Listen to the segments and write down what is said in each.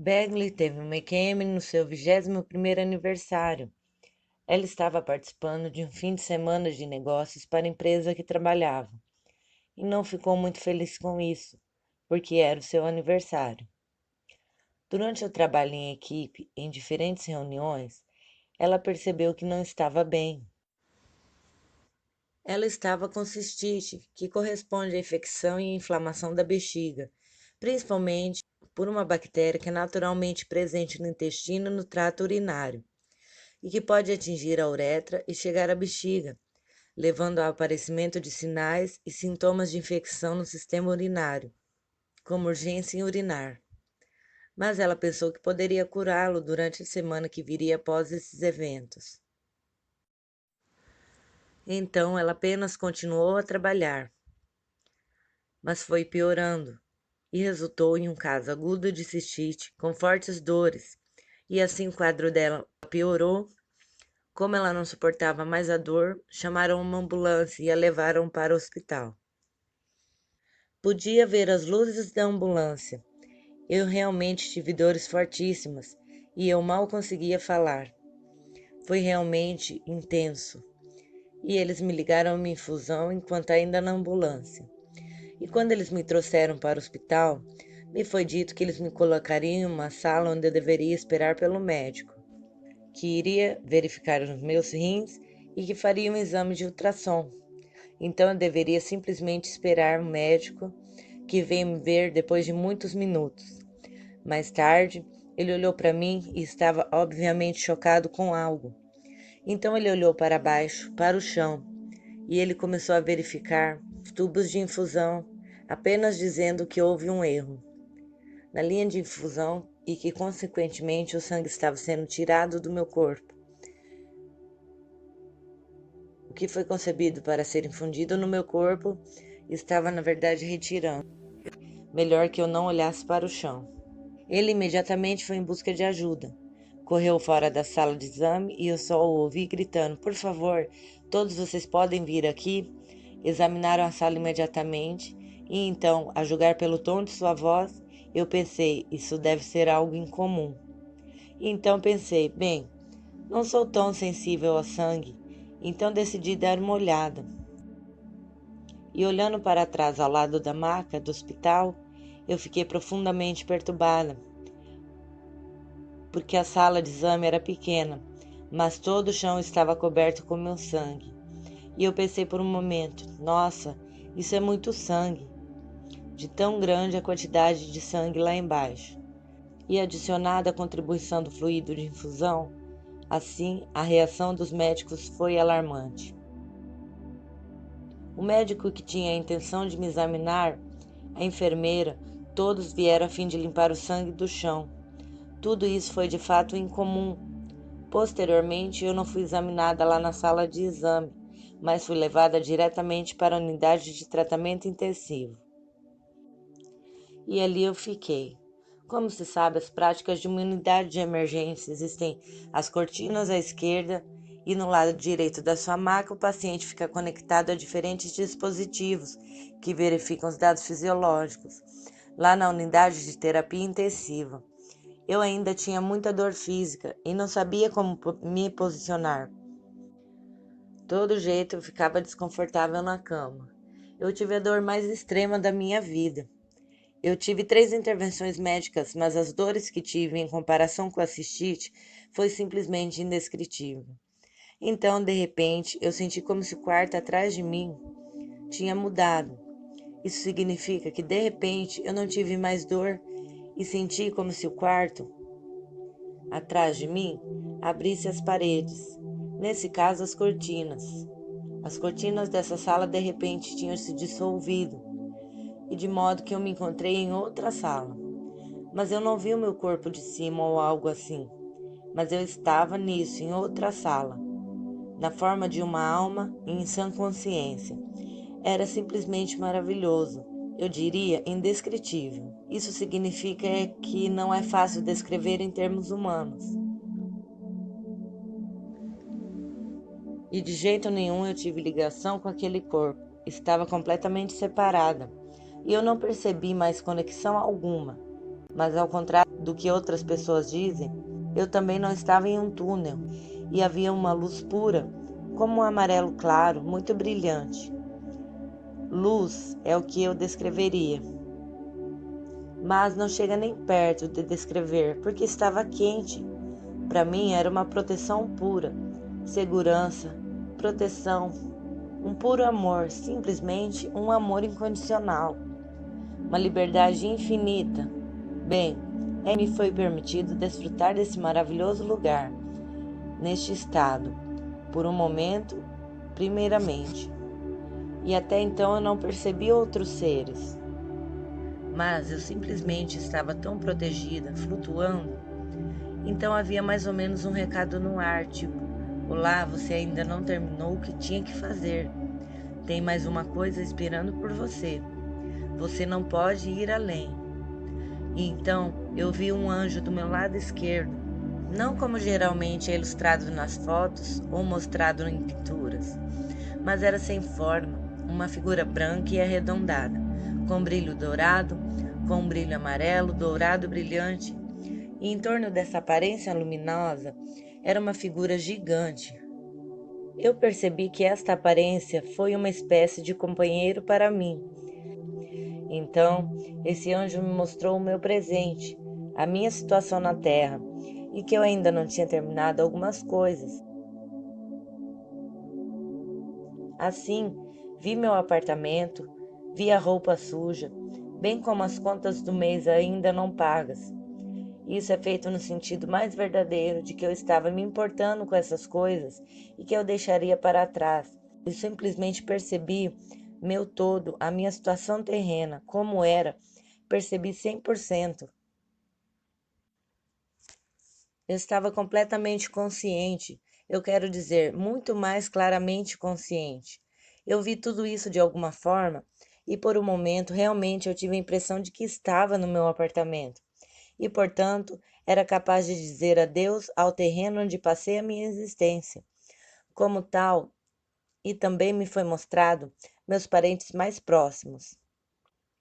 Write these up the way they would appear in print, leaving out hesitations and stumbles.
Bagley teve uma EQM no seu 21º aniversário. Ela estava participando de um fim de semana de negócios para a empresa que trabalhava e não ficou muito feliz com isso, porque era o seu aniversário. Durante o trabalho em equipe, em diferentes reuniões, ela percebeu que não estava bem. Ela estava com cistite, que corresponde à infecção e inflamação da bexiga, principalmente por uma bactéria que é naturalmente presente no intestino e no trato urinário, e que pode atingir a uretra e chegar à bexiga, levando ao aparecimento de sinais e sintomas de infecção no sistema urinário, como urgência em urinar. Mas ela pensou que poderia curá-lo durante a semana que viria após esses eventos. Então ela apenas continuou a trabalhar, mas foi piorando e resultou em um caso agudo de cistite com fortes dores, e assim o quadro dela piorou. Como ela não suportava mais a dor, chamaram uma ambulância e a levaram para o hospital. Podia ver as luzes da ambulância. Eu realmente tive dores fortíssimas e eu mal conseguia falar. Foi realmente intenso. E eles me ligaram uma infusão enquanto ainda na ambulância. E quando eles me trouxeram para o hospital, me foi dito que eles me colocariam em uma sala onde eu deveria esperar pelo médico, que iria verificar os meus rins e que faria um exame de ultrassom. Então eu deveria simplesmente esperar o médico, que veio me ver depois de muitos minutos. Mais tarde, ele olhou para mim e estava obviamente chocado com algo. Então ele olhou para baixo, para o chão, e ele começou a verificar os tubos de infusão, apenas dizendo que houve um erro na linha de infusão e que, consequentemente, o sangue estava sendo tirado do meu corpo. O que foi concebido para ser infundido no meu corpo estava, na verdade, retirando. Melhor que eu não olhasse para o chão. Ele imediatamente foi em busca de ajuda. Correu fora da sala de exame e eu só o ouvi gritando: "Por favor, todos vocês podem vir aqui?" Examinaram a sala imediatamente e então, a julgar pelo tom de sua voz, eu pensei: isso deve ser algo incomum. E então pensei: bem, não sou tão sensível ao sangue, então decidi dar uma olhada. E olhando para trás ao lado da maca do hospital, eu fiquei profundamente perturbada, porque a sala de exame era pequena, mas todo o chão estava coberto com meu sangue. E eu pensei por um momento: nossa, isso é muito sangue, de tão grande a quantidade de sangue lá embaixo. E adicionada a contribuição do fluido de infusão, assim a reação dos médicos foi alarmante. O médico que tinha a intenção de me examinar, a enfermeira, todos vieram a fim de limpar o sangue do chão. Tudo isso foi de fato incomum. Posteriormente, eu não fui examinada lá na sala de exame, mas fui levada diretamente para a unidade de tratamento intensivo. E ali eu fiquei. Como se sabe, as práticas de uma unidade de emergência existem as cortinas à esquerda e no lado direito da sua maca o paciente fica conectado a diferentes dispositivos que verificam os dados fisiológicos. Lá na unidade de terapia intensiva, eu ainda tinha muita dor física e não sabia como me posicionar. Todo jeito eu ficava desconfortável na cama. Eu tive a dor mais extrema da minha vida. Eu tive 3 intervenções médicas, mas as dores que tive em comparação com a cistite foi simplesmente indescritível. Então, de repente, eu senti como se o quarto atrás de mim tinha mudado. Isso significa que, de repente, eu não tive mais dor e senti como se o quarto atrás de mim abrisse as paredes. Nesse caso, as cortinas. As cortinas dessa sala de repente tinham se dissolvido, e de modo que eu me encontrei em outra sala. Mas eu não vi o meu corpo de cima ou algo assim. Mas eu estava nisso, em outra sala, na forma de uma alma em sã consciência. Era simplesmente maravilhoso. Eu diria indescritível. Isso significa que não é fácil descrever em termos humanos. E de jeito nenhum eu tive ligação com aquele corpo. Estava completamente separada. E eu não percebi mais conexão alguma. Mas ao contrário do que outras pessoas dizem, eu também não estava em um túnel e havia uma luz pura, como um amarelo claro, muito brilhante. Luz é o que eu descreveria, mas não chega nem perto de descrever, porque estava quente. Para mim era uma proteção pura, segurança, proteção, um puro amor, simplesmente um amor incondicional, uma liberdade infinita. Bem, me foi permitido desfrutar desse maravilhoso lugar, neste estado, por um momento, primeiramente. E até então eu não percebi outros seres. Mas eu simplesmente estava tão protegida, flutuando. Então havia mais ou menos um recado no ar, tipo: olá, você ainda não terminou o que tinha que fazer. Tem mais uma coisa esperando por você. Você não pode ir além. E então eu vi um anjo do meu lado esquerdo, não como geralmente é ilustrado nas fotos ou mostrado em pinturas, mas era sem forma, uma figura branca e arredondada, com brilho dourado, com um brilho amarelo, dourado brilhante, e em torno dessa aparência luminosa era uma figura gigante. Eu percebi que esta aparência foi uma espécie de companheiro para mim. Então, esse anjo me mostrou o meu presente, a minha situação na Terra, e que eu ainda não tinha terminado algumas coisas. Assim, vi meu apartamento, vi a roupa suja, bem como as contas do mês ainda não pagas. Isso é feito no sentido mais verdadeiro de que eu estava me importando com essas coisas e que eu deixaria para trás. Eu simplesmente percebi meu todo, a minha situação terrena, como era, percebi 100%. Eu estava completamente consciente, eu quero dizer, muito mais claramente consciente. Eu vi tudo isso de alguma forma e por um momento realmente eu tive a impressão de que estava no meu apartamento e, portanto, era capaz de dizer adeus ao terreno onde passei a minha existência. Como tal, e também me foi mostrado meus parentes mais próximos.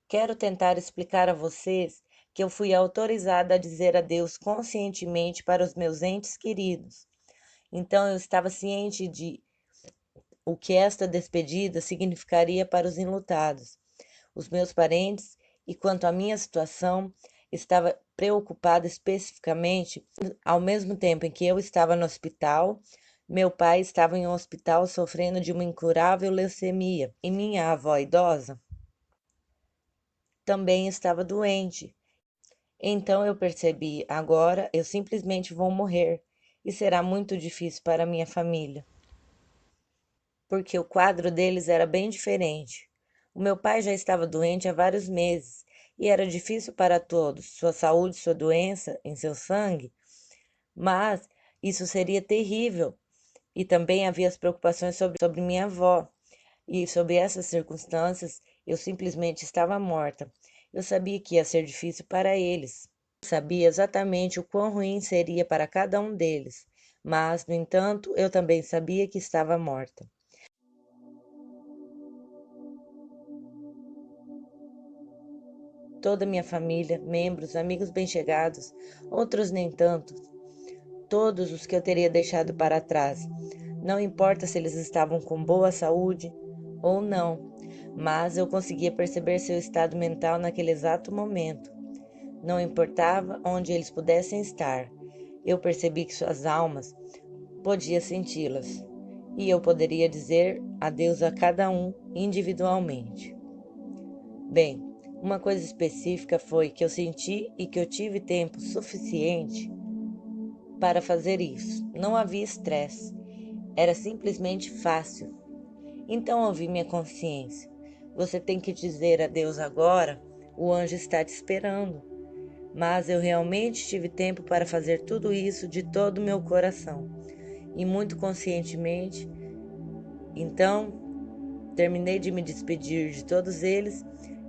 Quero tentar explicar a vocês que eu fui autorizada a dizer adeus conscientemente para os meus entes queridos. Então eu estava ciente de o que esta despedida significaria para os enlutados, os meus parentes, e quanto à minha situação, estava preocupada especificamente, ao mesmo tempo em que eu estava no hospital, meu pai estava em um hospital sofrendo de uma incurável leucemia, e minha avó idosa também estava doente. Então eu percebi, agora eu simplesmente vou morrer, e será muito difícil para minha família, porque o quadro deles era bem diferente. O meu pai já estava doente há vários meses e era difícil para todos, sua saúde, sua doença em seu sangue, mas isso seria terrível. E também havia as preocupações sobre minha avó, e sob essas circunstâncias eu simplesmente estava morta. Eu sabia que ia ser difícil para eles. Eu sabia exatamente o quão ruim seria para cada um deles, mas, no entanto, eu também sabia que estava morta. Toda minha família, membros, amigos bem-chegados, outros nem tanto, todos os que eu teria deixado para trás. Não importa se eles estavam com boa saúde ou não, mas eu conseguia perceber seu estado mental naquele exato momento. Não importava onde eles pudessem estar, eu percebi que suas almas podia senti-las, e eu poderia dizer adeus a cada um individualmente. Bem, uma coisa específica foi que eu senti e que eu tive tempo suficiente para fazer isso. Não havia estresse, era simplesmente fácil. Então ouvi minha consciência. Você tem que dizer adeus agora, o anjo está te esperando. Mas eu realmente tive tempo para fazer tudo isso de todo o meu coração e muito conscientemente. Então, terminei de me despedir de todos eles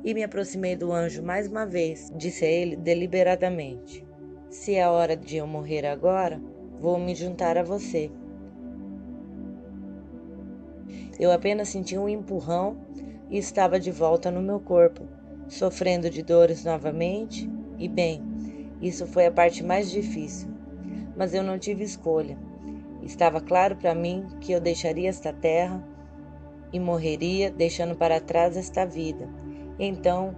e me aproximei do anjo mais uma vez. Disse a ele deliberadamente: se é a hora de eu morrer agora, vou me juntar a você. Eu apenas senti um empurrão e estava de volta no meu corpo, sofrendo de dores novamente. E bem, Isso foi a parte mais difícil, mas eu não tive escolha. Estava claro para mim que eu deixaria esta terra e morreria, deixando para trás esta vida. Então,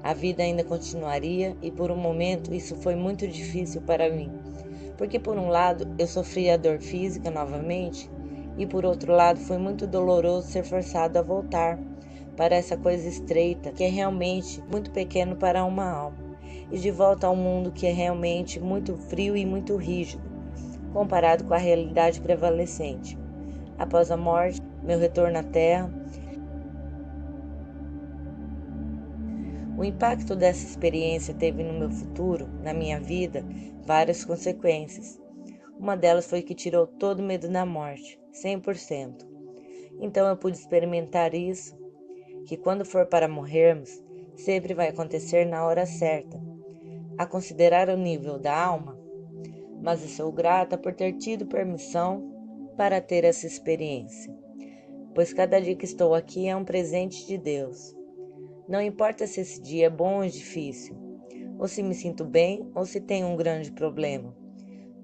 a vida ainda continuaria e por um momento isso foi muito difícil para mim, porque por um lado eu sofria a dor física novamente e por outro lado foi muito doloroso ser forçado a voltar para essa coisa estreita que é realmente muito pequeno para uma alma e de volta ao mundo que é realmente muito frio e muito rígido comparado com a realidade prevalecente. Após a morte, meu retorno à Terra, o impacto dessa experiência teve no meu futuro, na minha vida, várias consequências. Uma delas foi que tirou todo o medo da morte, 100%. Então eu pude experimentar isso, que quando for para morrermos, sempre vai acontecer na hora certa. A considerar o nível da alma, mas eu sou grata por ter tido permissão para ter essa experiência, pois cada dia que estou aqui é um presente de Deus. Não importa se esse dia é bom ou difícil, ou se me sinto bem ou se tenho um grande problema.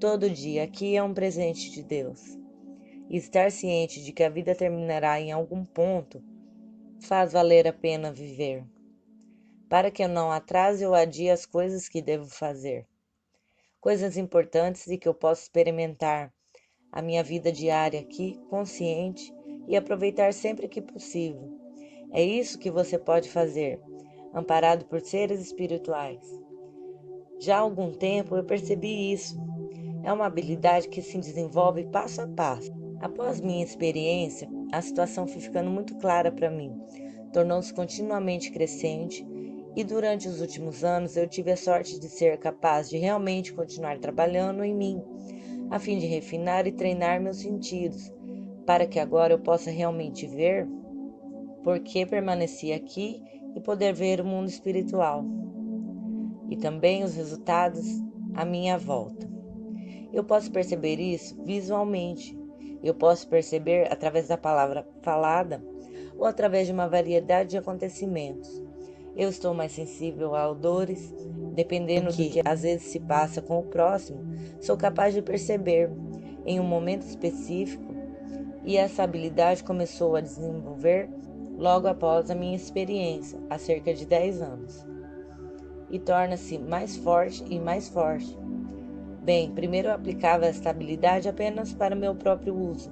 Todo dia aqui é um presente de Deus. E estar ciente de que a vida terminará em algum ponto faz valer a pena viver, para que eu não atrase ou adie as coisas que devo fazer. Coisas importantes e que eu possa experimentar a minha vida diária aqui, consciente, e aproveitar sempre que possível. É isso que você pode fazer, amparado por seres espirituais. Já há algum tempo eu percebi isso. É uma habilidade que se desenvolve passo a passo. Após minha experiência, a situação foi ficando muito clara para mim. Tornou-se continuamente crescente e durante os últimos anos eu tive a sorte de ser capaz de realmente continuar trabalhando em mim, a fim de refinar e treinar meus sentidos, para que agora eu possa realmente ver porque permaneci aqui e poder ver o mundo espiritual e também os resultados à minha volta. Eu posso perceber isso visualmente, eu posso perceber através da palavra falada ou através de uma variedade de acontecimentos. Eu estou mais sensível a odores, dependendo do que às vezes se passa com o próximo, sou capaz de perceber em um momento específico e essa habilidade começou a desenvolver logo após a minha experiência, há cerca de 10 anos, e torna-se mais forte e mais forte. Bem, primeiro eu aplicava esta habilidade apenas para meu próprio uso,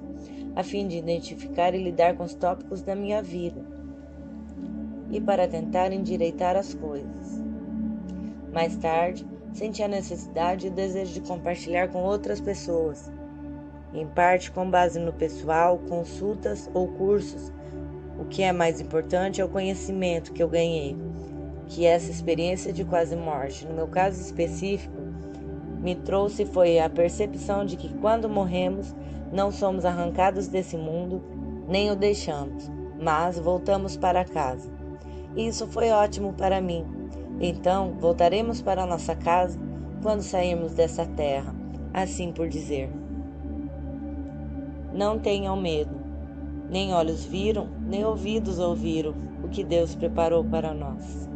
a fim de identificar e lidar com os tópicos da minha vida, e para tentar endireitar as coisas. Mais tarde, senti a necessidade e o desejo de compartilhar com outras pessoas, em parte com base no pessoal, consultas ou cursos. O que é mais importante é o conhecimento que eu ganhei, que essa experiência de quase morte, no meu caso específico, me trouxe foi a percepção de que quando morremos, não somos arrancados desse mundo, nem o deixamos, mas voltamos para casa. E isso foi ótimo para mim. Então, voltaremos para a nossa casa quando sairmos dessa terra, assim por dizer. Não tenham medo. Nem olhos viram, nem ouvidos ouviram o que Deus preparou para nós.